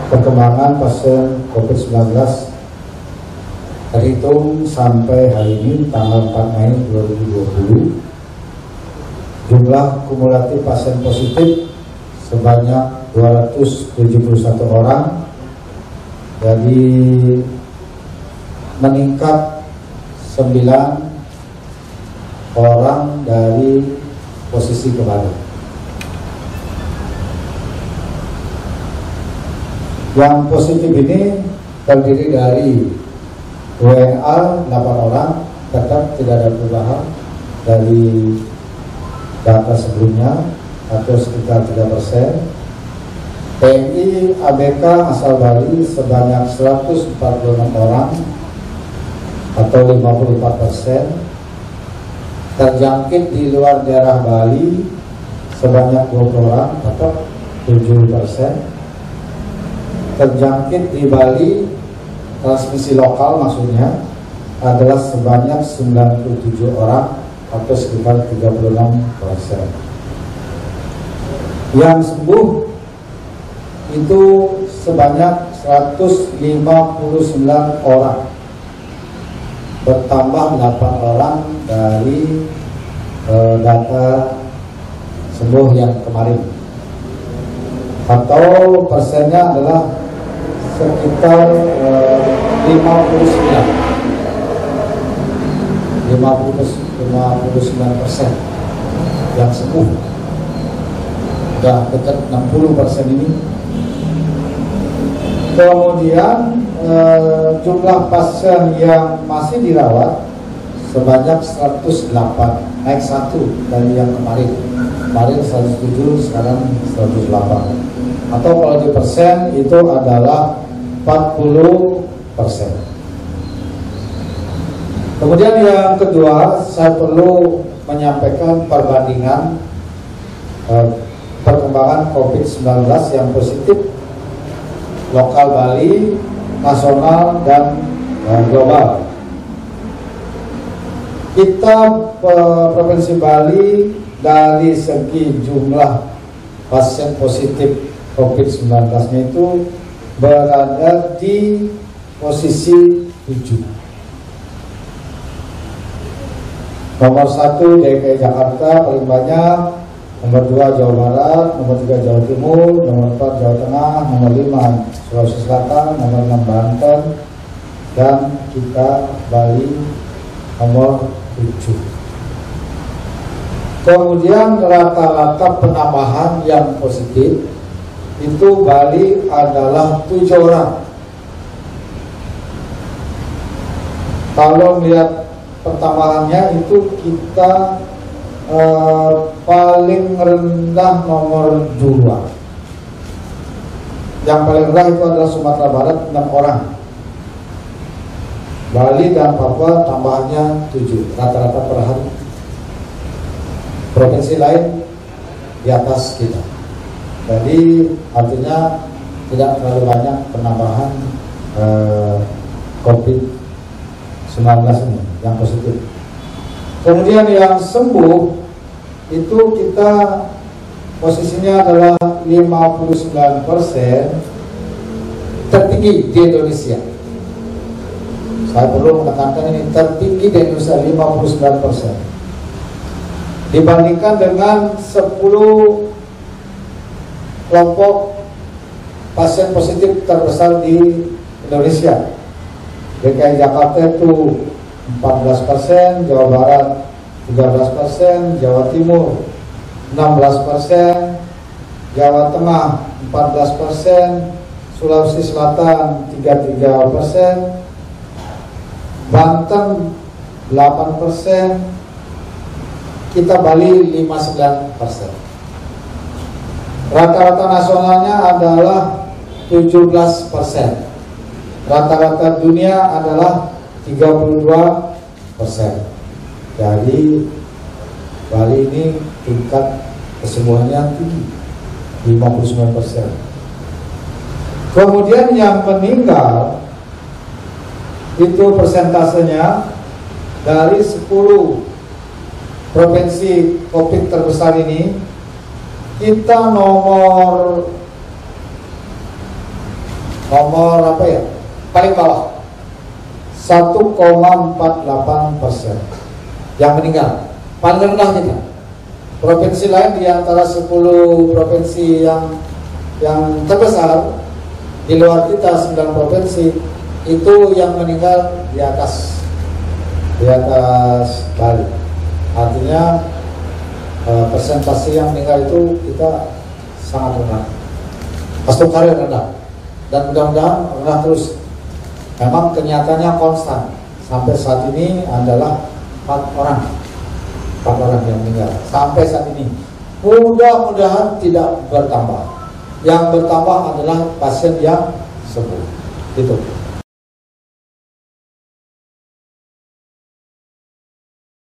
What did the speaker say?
perkembangan pasien COVID-19 terhitung sampai hari ini tanggal 4 Mei 2020, jumlah kumulatif pasien positif sebanyak 271 orang, jadi meningkat 9 orang dari posisi kemarin. Yang positif ini terdiri dari WNA 8 orang, tetap tidak ada perubahan dari data sebelumnya atau sekitar 3%. TNI ABK asal Bali sebanyak 146 orang atau 54%. Terjangkit di luar daerah Bali sebanyak 20 orang atau 7%. Terjangkit di Bali, transmisi lokal maksudnya, adalah sebanyak 97 orang atau sekitar 36%. Yang sembuh itu sebanyak 159 orang, bertambah 8 orang dari data sembuh yang kemarin, atau persennya adalah sekitar 59% yang sembuh. Sudah dekat 60% ini. Kemudian jumlah pasien yang masih dirawat sebanyak 108, naik 1 dari yang kemarin. Kemarin 107, sekarang 108. Atau kalau di persen itu adalah 40%. Kemudian yang kedua, saya perlu menyampaikan perbandingan perkembangan COVID-19 yang positif lokal Bali, nasional, dan global. Kita Provinsi Bali dari segi jumlah pasien positif COVID-19-nya itu berada di posisi 7. Nomor 1 DKI Jakarta paling banyak, nomor 2 Jawa Barat, nomor 3 Jawa Timur, nomor 4 Jawa Tengah, nomor 5 Sulawesi Selatan, nomor 6 Banten, dan kita Bali nomor 7. Kemudian rata-rata penambahan yang positif itu Bali adalah 7 orang. Kalau melihat pertambahannya itu kita paling rendah nomor 2. Yang paling rendah itu adalah Sumatera Barat 6 orang. Bali dan Papua tambahannya 7 rata-rata per hari. Provinsi lain di atas kita. Jadi artinya tidak terlalu banyak penambahan COVID-19 ini yang positif. Kemudian yang sembuh itu kita posisinya adalah 59%, tertinggi di Indonesia. Saya perlu menekankan ini, tertinggi di Indonesia 59%. Dibandingkan dengan 10 kelompok pasien positif terbesar di Indonesia. DKI Jakarta itu 14%, Jawa Barat 13%, Jawa Timur 16%, Jawa Tengah 14%, Sulawesi Selatan 33%, Banten 8%, kita Bali 59%. Rata-rata nasionalnya adalah 17%. Rata-rata dunia adalah 32%. Jadi Bali ini tingkat kesembuhannya tinggi, 59%. Kemudian yang meninggal itu persentasenya dari 10 provinsi COVID terbesar ini, kita nomor Nomor apa ya? Paling bawah 1,48% yang meninggal. Paling rendah kita. Provinsi lain di antara 10 provinsi yang terbesar di luar kita 9 provinsi itu yang meninggal di atas Bali. Artinya persentase yang meninggal itu kita sangat rendah. Pastukari rendah. Dan mudah-mudahan rendah terus. Memang kenyataannya konstan. Sampai saat ini adalah 4 orang yang meninggal. Sampai saat ini. Mudah-mudahan tidak bertambah. Yang bertambah adalah pasien yang sembuh. Itu.